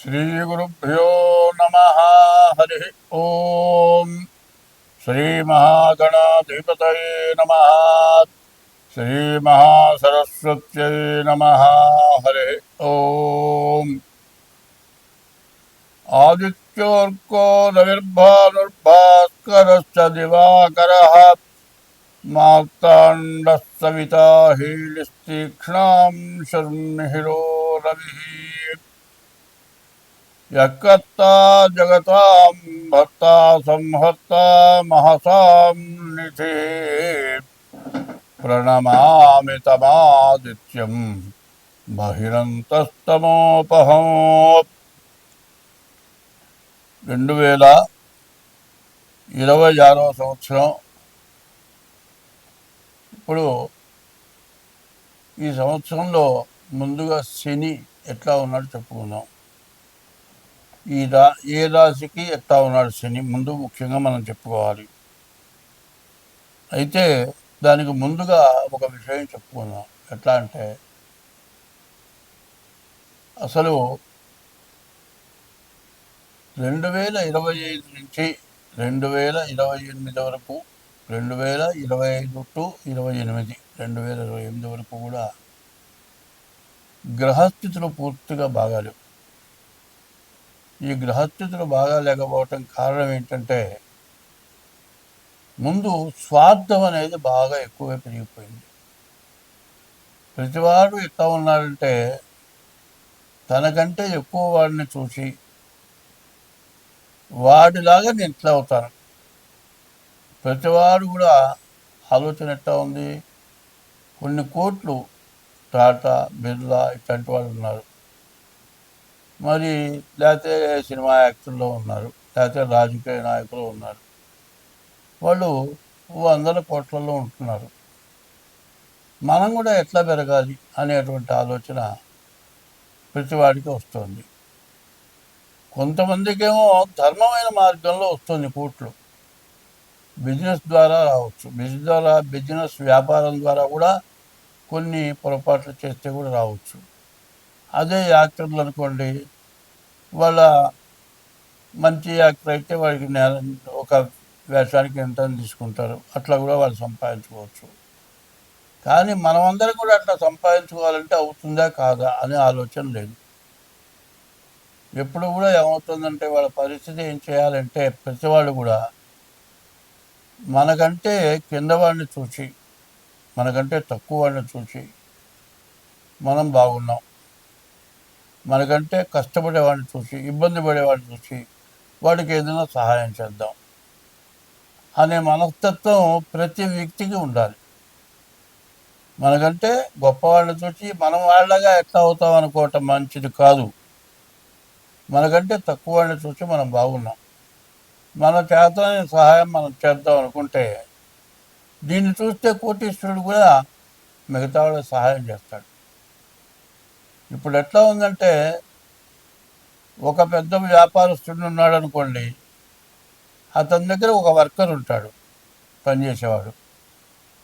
श्रीगुरुभ्यो नमः। हरि ओम। श्रीमहागणाधिपतये नमः। श्रीमहासरस्वत्यै नमः। हरि ओम। आदित्योऽर्को रविर्भानुर्भास्करश्च दिवाकरः मार्ताण्डः सविता हीलिस्तीक्ष्णां शर्मिहिरो रविः। यत्कर्ता जगतां भर्ता संहर्ता महसां निधिः प्रणमामि तमादित्यं बहिरन्तस्तमोपहम्। 2026 సంవత్సరం. ఇప్పుడు ఈ సంవత్సరంలో ముందుగా శని ఎట్లా ఉన్నాడు చెప్పుకుందాం. ఏ రాశికి ఎట్లా ఉన్నాడు శని ముందు ముఖ్యంగా మనం చెప్పుకోవాలి. అయితే దానికి ముందుగా ఒక విషయం చెప్పుకుందాం. ఎట్లా అంటే అసలు 2025 నుంచి 2028 వరకు 2025 టు 28 2028 వరకు కూడా గ్రహస్థితులు పూర్తిగా బాగాలేవు. ఈ గ్రహస్థితులు బాగా లేకపోవటం కారణం ఏంటంటే ముందు స్వార్థం అనేది బాగా ఎక్కువగా పెరిగిపోయింది. ప్రతివాడు ఎట్లా ఉన్నాడంటే తనకంటే ఎక్కువ వాడిని చూసి వాడిలాగా నేను ఇట్లా అవుతాను. ప్రతివాడు కూడా ఆలోచన ఎట్లా ఉంది. కొన్ని కోట్లు టాటా బిర్లా ఇట్లాంటి వాళ్ళు ఉన్నారు, మరి లేకపోతే సినిమా యాక్టర్లో ఉన్నారు, లేకపోతే రాజకీయ నాయకులు ఉన్నారు. వాళ్ళు వందల కోట్లలో ఉంటున్నారు. మనం కూడా ఎట్లా పెరగాలి అనేటువంటి ఆలోచన ప్రతివాడికి వస్తుంది. కొంతమందికేమో ధర్మమైన మార్గంలో వస్తుంది కోట్లు. బిజినెస్ ద్వారా రావచ్చు. బిజినెస్ వ్యాపారం ద్వారా కూడా కొన్ని పొరపాట్లు చేస్తే కూడా రావచ్చు. అదే యాక్టర్లు అనుకోండి, వాళ్ళ మంచి యాక్టర్ అయితే వాడికి ఒక వేషానికి ఎంత తీసుకుంటారు, అట్లా కూడా వాళ్ళు సంపాదించుకోవచ్చు. కానీ మనమందరం కూడా అట్లా సంపాదించుకోవాలంటే అవుతుందా కాదా అనే ఆలోచన లేదు. ఎప్పుడు కూడా ఏమవుతుందంటే వాళ్ళ పరిస్థితి ఏం చేయాలంటే ప్రతివాళ్ళు కూడా మనకంటే కింద వాడిని చూసి, మనకంటే తక్కువ వాడిని చూసి మనం బాగున్నాం, మనకంటే కష్టపడేవాడిని చూసి, ఇబ్బంది పడేవాడిని చూసి వాడికి ఏదైనా సహాయం చేద్దాం అనే మనస్తత్వం ప్రతి వ్యక్తికి ఉండాలి. మనకంటే గొప్పవాళ్ళని చూసి మనం వాళ్ళగా ఎట్లా అవుతాం అనుకోవటం మంచిది కాదు. మనకంటే తక్కువ వాడిని చూసి మనం బాగున్నాం, మన చేతనే సహాయం మనం చేద్దాం అనుకుంటే దీన్ని చూస్తే కోటీశ్వరుడు కూడా మిగతా వాళ్ళకి సహాయం చేస్తాడు. ఇప్పుడు ఎట్లా ఉందంటే ఒక పెద్ద వ్యాపారస్తుడు ఉన్నాడు అనుకోండి, అతని దగ్గర ఒక వర్కర్ ఉంటాడు, పనిచేసేవాడు.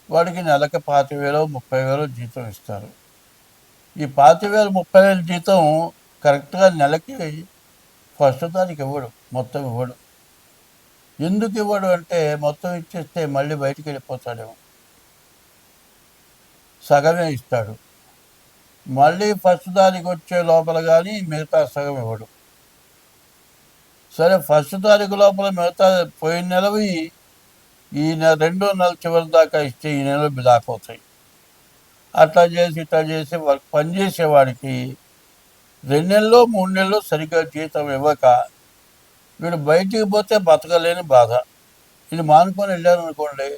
వాడికి నెలకి 25,000 30,000 జీతం ఇస్తారు. ఈ 25,000 30,000 జీతం కరెక్ట్గా నెలకి ఫస్ట్ తారీఖు ఇవ్వడు, మొత్తం ఇవ్వడు. ఎందుకు ఇవ్వడు అంటే మొత్తం ఇచ్చేస్తే మళ్ళీ బయటికి వెళ్ళిపోతాడేమో, సగమే ఇస్తాడు. మళ్ళీ ఫస్ట్ తారీఖు వచ్చే లోపల కానీ మిగతా సగం ఇవ్వడు. సరే ఫస్ట్ తారీఖు లోపల మిగతా పోయిన నెలవి ఈ రెండో నెల చివరి దాకా ఇస్తే ఈ నెల దాకపోతాయి. అట్లా చేసి ఇట్లా చేసి పనిచేసేవాడికి 2 నెలలు 3 నెలలు సరిగ్గా జీతం ఇవ్వక వీడు బయటికి పోతే బతకలేని బాధ. ఇది మానుకొని వెళ్ళారు అనుకోండి,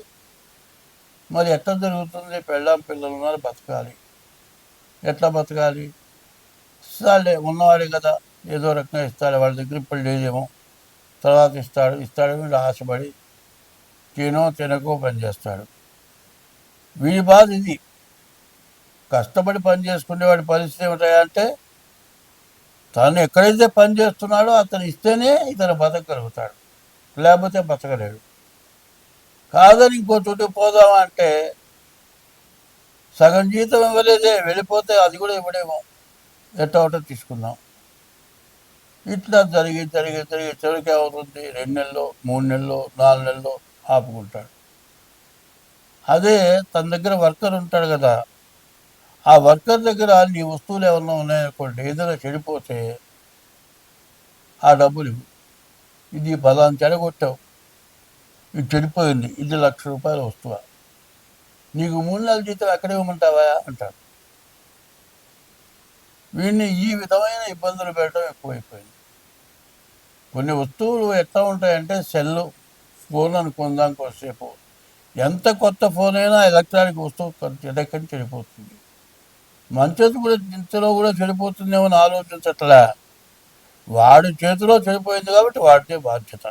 మరి ఎట్లా జరుగుతుంది? పెళ్ళాం పిల్లలు ఉన్నారు, బతకాలి. ఎట్లా బతకాలి? ఇస్తాడులే, ఉన్నవాడే కదా, ఏదో రకంగా ఇస్తాడు. వాళ్ళ దగ్గర ఇప్పుడు లేదేమో, తర్వాత ఇస్తాడు వీడు ఆశపడి తినకో పనిచేస్తాడు. వీడి బాధ ఇది. కష్టపడి పని చేసుకునేవాడి పరిస్థితి ఏమిటాయంటే తను ఎక్కడైతే పని చేస్తున్నాడో అతను ఇస్తేనే ఇతను బతకగలుగుతాడు, లేకపోతే బతకలేడు. కాదని ఇంకో చోటు పోదామంటే సగం జీతం ఇవ్వలేదే, వెళ్ళిపోతే అది కూడా ఇవ్వడేమో, ఎట్టో తీసుకుందాం. ఇట్లా జరిగి జరిగి జరిగి చివరికి ఏమవుతుంది, 2 నెలలు 3 నెలలు 4 నెలలు ఆపుకుంటాడు. అదే తన దగ్గర వర్కర్ ఉంటాడు కదా, ఆ వర్కర్ దగ్గర నీ వస్తువులు ఏమన్నా ఉన్నాయనుకోండి, ఏదైనా చెడిపోతే ఆ డబ్బులు ఇవ్వు. ఇది పలానా చెడగొట్టావు, ఇది చెడిపోయింది, ఇది ₹1,00,000 వస్తువా, నీకు 3 నెలల జీతం ఎక్కడ ఇవ్వమంటావా అంటాడు. వీడిని ఈ విధమైన ఇబ్బందులు పెట్టడం ఎక్కువైపోయింది. కొన్ని వస్తువులు ఎట్లా ఉంటాయంటే, సెల్లు ఫోన్ అనుకుందాం కొద్దిసేపు, ఎంత కొత్త ఫోన్ అయినా ఎలక్ట్రానిక్ వస్తువు చెడక్కని చెడిపోతుంది. మంచది కూడా ఇంతలో కూడా చెడిపోతుందేమో అని ఆలోచించట్లే. వాడి చేతిలో చెడిపోయింది కాబట్టి వాడితే బాధ్యత.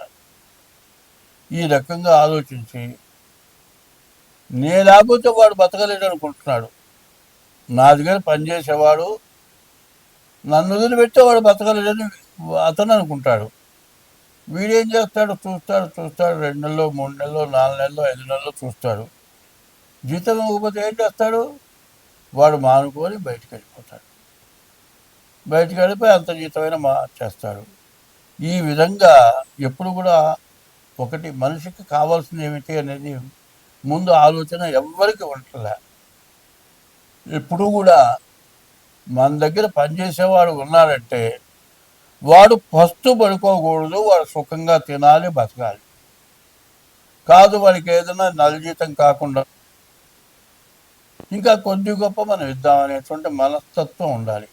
ఈ రకంగా ఆలోచించి నేను లేకపోతే వాడు బతకలేడు అనుకుంటున్నాడు. నా దగ్గర పనిచేసేవాడు నన్ను వదిలిపెట్టేవాడు బతకలేడని అతను అనుకుంటాడు. వీడేం చేస్తాడు, చూస్తాడు 2 నెలలు 3 నెలలు 4 నెలలు 5 నెలలు చూస్తాడు. జీతం ఇవ్వకపోతే ఏం చేస్తాడు, వాడు మానుకొని బయటికి వెళ్ళిపోతాడు. బయటికి వెళ్ళిపోయి అంత జీతమైన చేస్తాడు. ఈ విధంగా ఎప్పుడు కూడా ఒకటి మనిషికి కావాల్సింది ఏమిటి అనేది ముందు ఆలోచన ఎవ్వరికి ఉండలే. ఎప్పుడు కూడా మన దగ్గర పనిచేసేవాడు ఉన్నాడంటే వాడు ఫస్ట్ పడుకోకూడదు, వాడు సుఖంగా తినాలి, బతకాలి. కాదు వాడికి ఏదైనా నలజీతం కాకుండా ఇంకా కొద్ది గొప్ప మనం ఇద్దామనేటువంటి మనస్తత్వం ఉండాలి.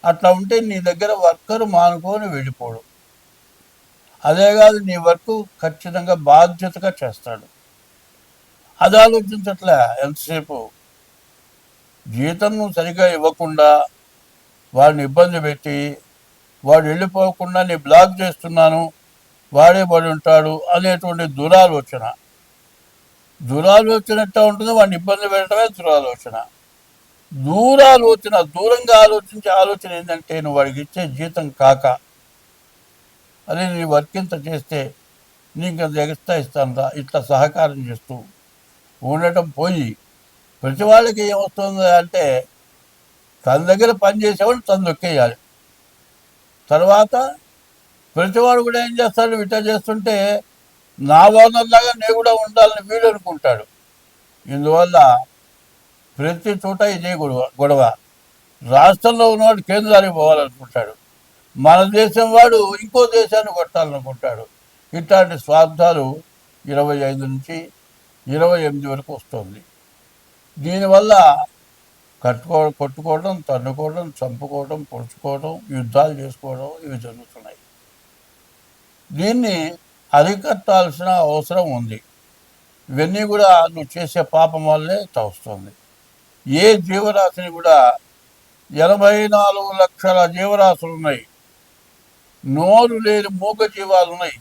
అట్లా ఉంటే నీ దగ్గర వర్కరు మానుకొని వెళ్ళిపోడు. అదే కాదు, నీ వర్క్ ఖచ్చితంగా బాధ్యతగా చేస్తాడు. అది ఆలోచించట్లే. ఎంతసేపు జీతం నువ్వు సరిగా ఇవ్వకుండా వాడిని ఇబ్బంది పెట్టి వాడు వెళ్ళిపోకుండా నీ బ్లాక్ చేస్తున్నాను, వాడే పడి ఉంటాడు అనేటువంటి దురాలోచన. ఎట్లా ఉంటుంది, వాడిని ఇబ్బంది పెట్టడమే దురాలోచన. దూరంగా ఆలోచించే ఆలోచన ఏంటంటే, నువ్వు వాడికి ఇచ్చే జీతం కాక అదే నీ వర్క్ ఇంత చేస్తే నీకు అంత ఎక్స్ట్రా ఇస్తాను ఇట్లా సహకారం చేస్తూ ఉండటం పోయి ప్రతి వాళ్ళకి ఏమొస్తుంది అంటే, తన దగ్గర పనిచేసేవాడు తను దొక్కేయాలి. తర్వాత ప్రతివాడు కూడా ఏం చేస్తాడు, ఇట్లా చేస్తుంటే నా ఓనర్లాగా నేను కూడా ఉండాలని వీడు అనుకుంటాడు. ఇందువల్ల ప్రతి చోట ఇదే గొడవ. రాష్ట్రంలో ఉన్నవాడు కేంద్రానికి పోవాలనుకుంటాడు, మన దేశం వాడు ఇంకో దేశాన్ని కొట్టాలనుకుంటాడు. ఇట్లాంటి స్వార్థాలు 25 నుంచి 28 వరకు వస్తుంది. దీనివల్ల కొట్టుకోవడం, తన్నుకోవడం, చంపుకోవడం, పొడుచుకోవడం, యుద్ధాలు చేసుకోవడం ఇవి జరుగుతున్నాయి. దీన్ని అరికట్టాల్సిన అవసరం ఉంది. ఇవన్నీ కూడా నువ్వు చేసే పాపం వల్లే వస్తుంది. ఏ జీవరాశిని కూడా 84 లక్షల జీవరాశులు ఉన్నాయి. నోరు లేని మూగ జీవాలు ఉన్నాయి.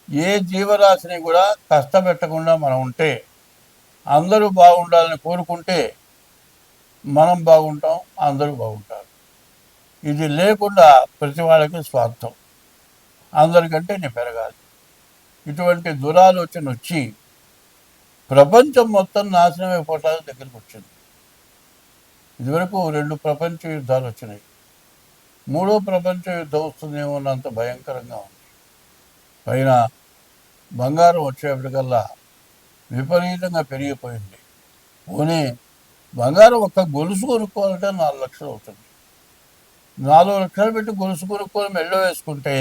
ఏ జీవరాశిని కూడా కష్టపెట్టకుండా మనం ఉంటే, అందరూ బాగుండాలని కోరుకుంటే మనం బాగుంటాం, అందరూ బాగుంటారు. ఇది లేకుండా ప్రతి వాళ్ళకి స్వార్థం, అందరికంటే నేను పెరగాలి. ఇటువంటి దురాలోచన వచ్చి ప్రపంచం మొత్తం నాశనం అయిపోవటానికి దగ్గరికి వచ్చింది. ఇదివరకు 2 ప్రపంచ యుద్ధాలు వచ్చినాయి, 3వ ప్రపంచ యుద్ధం వస్తుందేమో అన్నంత భయంకరంగా ఉంది. పైన బంగారం వచ్చేప్పటికల్లా విపరీతంగా పెరిగిపోయింది. పోనీ బంగారం ఒక్క గొలుసు కొనుక్కోవాలంటే 4 లక్షలు అవుతుంది. 4 లక్షలు పెట్టి గొలుసు కొనుక్కొని మెళ్ళో వేసుకుంటే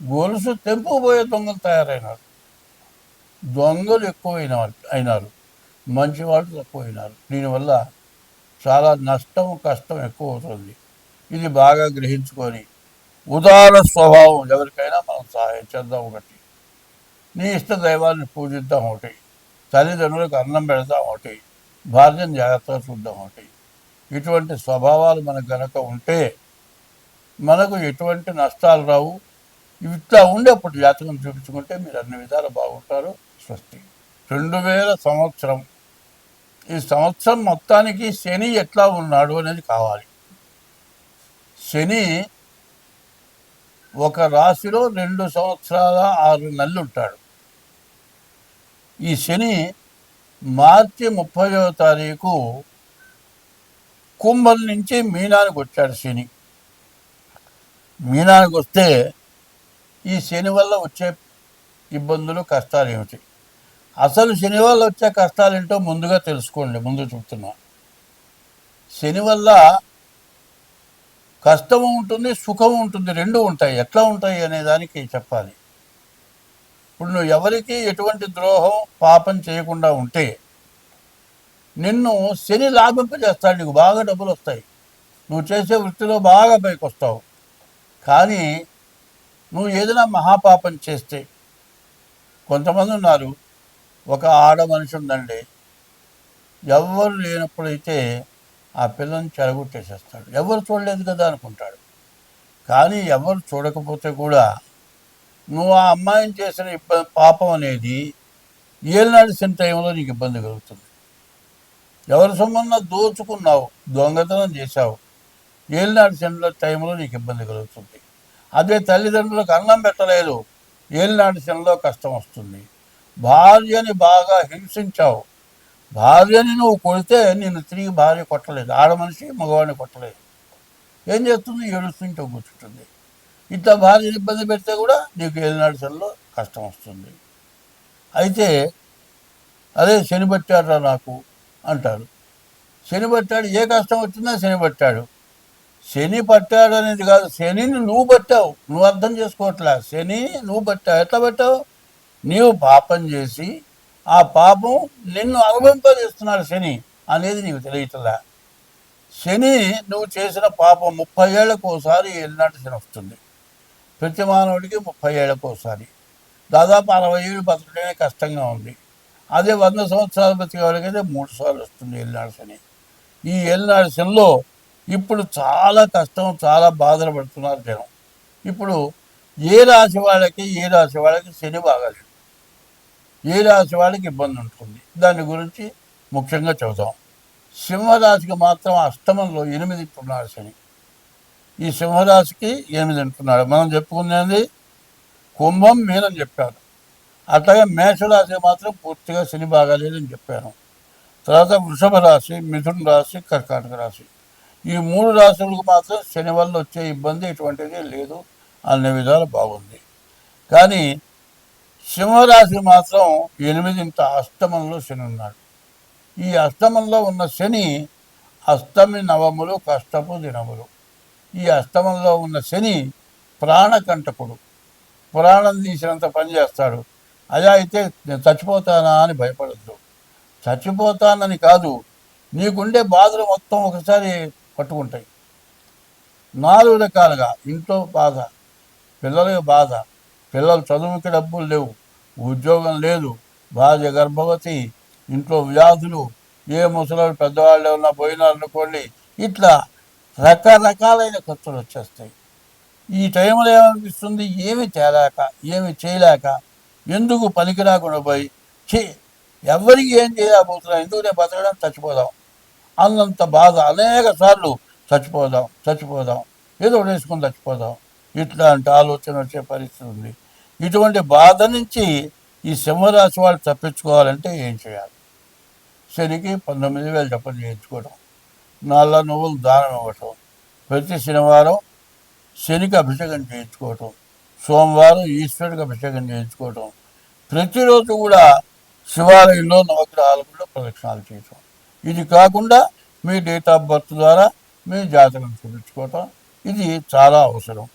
గొలుసు తెంపుకుపోయే దొంగలు తయారైనారు. దొంగలు అయినారు, మంచి వాళ్ళు తక్కువైనారు. దీనివల్ల చాలా నష్టం, కష్టం ఎక్కువ అవుతుంది. ఇది బాగా గ్రహించుకొని ఉదార స్వభావం ఎవరికైనా మనం సహాయం చేద్దాం. ఒకటి, నీ ఇష్ట దైవాన్ని పూజిద్దాం. ఒకటి, తల్లిదండ్రులకు అన్నం పెడదాం. ఒకటి, భార్యను జాగ్రత్తగా చూద్దాం. ఒకటి, ఇటువంటి స్వభావాలు మనకు గనక ఉంటే మనకు ఎటువంటి నష్టాలు రావు. ఇట్లా ఉండేప్పుడు జాతకం చూపించుకుంటే మీరు అన్ని విధాలు బాగుంటారు. స్వస్తి. 2000 సంవత్సరం, ఈ సంవత్సరం మొత్తానికి శని ఎట్లా ఉన్నాడు అనేది కావాలి. శని ఒక రాశిలో 2 సంవత్సరాల 6 నెలలు ఉంటాడు. ఈ శని మార్చి 30వ తారీఖు కుంభం నుంచి మీనానికి వచ్చాడు శని. మీనానికి వస్తే ఈ శని వల్ల వచ్చే ఇబ్బందులు, కష్టాలు ఏమిటి? అసలు శని వల్ల వచ్చే కష్టాలు ఏంటో ముందుగా తెలుసుకోండి. ముందు చెప్తున్నా, శని వల్ల కష్టము ఉంటుంది, సుఖము ఉంటుంది, రెండు ఉంటాయి. ఎట్లా ఉంటాయి అనే దానికి చెప్పాలి. ఇప్పుడు నువ్వు ఎవరికి ఎటువంటి ద్రోహం, పాపం చేయకుండా ఉంటే నిన్ను శని లాభింపజేస్తాడు. నీకు బాగా డబ్బులు వస్తాయి, నువ్వు చేసే వృత్తిలో బాగా పైకి వస్తావు. కానీ నువ్వు ఏదైనా మహాపాపం చేస్తే, కొంతమంది ఉన్నారు, ఒక ఆడ మనిషి ఉందండి, ఎవరు లేనప్పుడైతే ఆ పిల్లని చెరగొట్టేసేస్తాడు. ఎవరు చూడలేదు కదా అనుకుంటాడు. కానీ ఎవరు చూడకపోతే కూడా నువ్వు ఆ అమ్మాయిని చేసిన పాపం అనేది ఏలినాడు శని టైంలో నీకు ఇబ్బంది కలుగుతుంది. ఎవరి సొమ్మన్నా దోచుకున్నావు, దొంగతనం చేశావు, ఏలినాడు శని టైంలో నీకు ఇబ్బంది కలుగుతుంది. అదే తల్లిదండ్రులకు అన్నం పెట్టలేదు, ఏలినాడు శనిలో కష్టం వస్తుంది. భార్యని బాగా హింసించావు, భార్యని నువ్వు కొడితే నిన్ను తిరిగి భార్య కొట్టలేదు, ఆడ మనిషి మగవాడిని కొట్టలేదు. ఏం చేస్తుంది? ఏడుస్తుంటే కూర్చుంటుంది. ఇట్లా భార్యని ఇబ్బంది పెడితే కూడా నీకు ఏలినాడు శనిలో కష్టం వస్తుంది. అయితే అదే శని పట్టాడురా నాకు అంటారు. శని పట్టాడు, ఏ కష్టం వచ్చిందా శని పట్టాడు. శని పట్టాడు అనేది కాదు, శనిని నువ్వు పట్టావు, నువ్వు అర్థం చేసుకోవట్లే. శని నువ్వు పట్టావు. ఎట్లా పట్టావు? నీవు పాపం చేసి ఆ పాపం నిన్ను అనుభవింపజేస్తున్నాడు శని అనేది నీకు తెలియట్లే. శని నువ్వు చేసిన పాపం 30 ఏళ్లకు ఒకసారి ఏలినాటి శని వస్తుంది. ప్రతి మానవుడికి 30 ఏళ్లకు ఒకసారి. దాదాపు 60 ఏళ్ళు బతకడమే కష్టంగా ఉంది. అదే 100 సంవత్సరాలు బతికే వాళ్ళకైతే 3 సార్లు వస్తుంది ఏలినాడు శని. ఈ ఏలినాడు శనిలో ఇప్పుడు చాలా కష్టం, చాలా బాధలు పడుతున్నారు జనం. ఇప్పుడు ఏ రాశి వాళ్ళకి శని బాగాలేదు, ఏ రాశి వాళ్ళకి ఇబ్బంది ఉంటుంది, దాని గురించి ముఖ్యంగా చెబుతాం. సింహరాశికి మాత్రం అష్టమంలో 8 ఉంటున్నాడు శని. ఈ సింహరాశికి 8 ఉంటున్నాడు. మనం చెప్పుకునేది కుంభం, మీనం చెప్పాను. అట్లాగే మేషరాశి మాత్రం పూర్తిగా శని బాగాలేదని చెప్పాను. తర్వాత వృషభ రాశి, మిథున రాశి, కర్కాటక రాశి, ఈ 3 రాశులకు మాత్రం శని వల్ల వచ్చే ఇబ్బంది ఎటువంటిది లేదు, అన్ని విధాలు బాగుంది. కానీ సింహరాశి మాత్రం 8 అష్టమంలో శని ఉన్నాడు. ఈ అష్టమంలో ఉన్న శని అష్టమి నవములు కష్టపు దినములు. ఈ అష్టమంలో ఉన్న శని ప్రాణకంటకుడు, పురాణం తీసినంత పని చేస్తాడు. అలా అయితే నేను చచ్చిపోతానా అని భయపడద్దు. చచ్చిపోతానని కాదు, నీకుండే బాధలు మొత్తం ఒకసారి పట్టుకుంటాయి. 4 రకాలుగా ఇంట్లో బాధ, పిల్లలకి బాధ, పిల్లలు చదువుకి డబ్బులు లేవు, ఉద్యోగం లేదు, భార్య గర్భవతి, ఇంట్లో వ్యాధులు, ఏ ముసలాడు పెద్దవాళ్ళు ఏమన్నా పోయినారనుకోండి, ఇట్లా రకరకాలైన ఖర్చులు వచ్చేస్తాయి. ఈ టైంలో ఏమనిపిస్తుంది? ఏమి తేలేక, ఏమి చేయలేక, ఎందుకు పనికి రాకుండా పోయి ఎవరికి ఏం చేయలేకపోతున్నాం, ఎందుకు నేను బతకడం, చచ్చిపోదాం అన్నంత బాధ. అనేక సార్లు చచ్చిపోదాం ఏదో వేసుకొని చచ్చిపోదాం ఇట్లాంటి ఆలోచన వచ్చే పరిస్థితి ఉంది. ఇటువంటి బాధ నుంచి ఈ సింహరాశి వాళ్ళు తప్పించుకోవాలంటే ఏం చేయాలి? శనికి 19,000 జపం చేయించుకోవడం, 4 నువ్వులు దానం ఇవ్వటం, ప్రతి శనివారం శనికి అభిషేకం చేయించుకోవటం, సోమవారం ఈశ్వరుడికి అభిషేకం చేయించుకోవటం, ప్రతిరోజు కూడా శివాలయంలో నవగ్రహాలు కూడా ప్రదక్షిణాలు చేయటం. ఇది కాకుండా మీ డేట్ ఆఫ్ బర్త్ ద్వారా మీ జాతకం చూపించుకోవటం, ఇది చాలా అవసరం.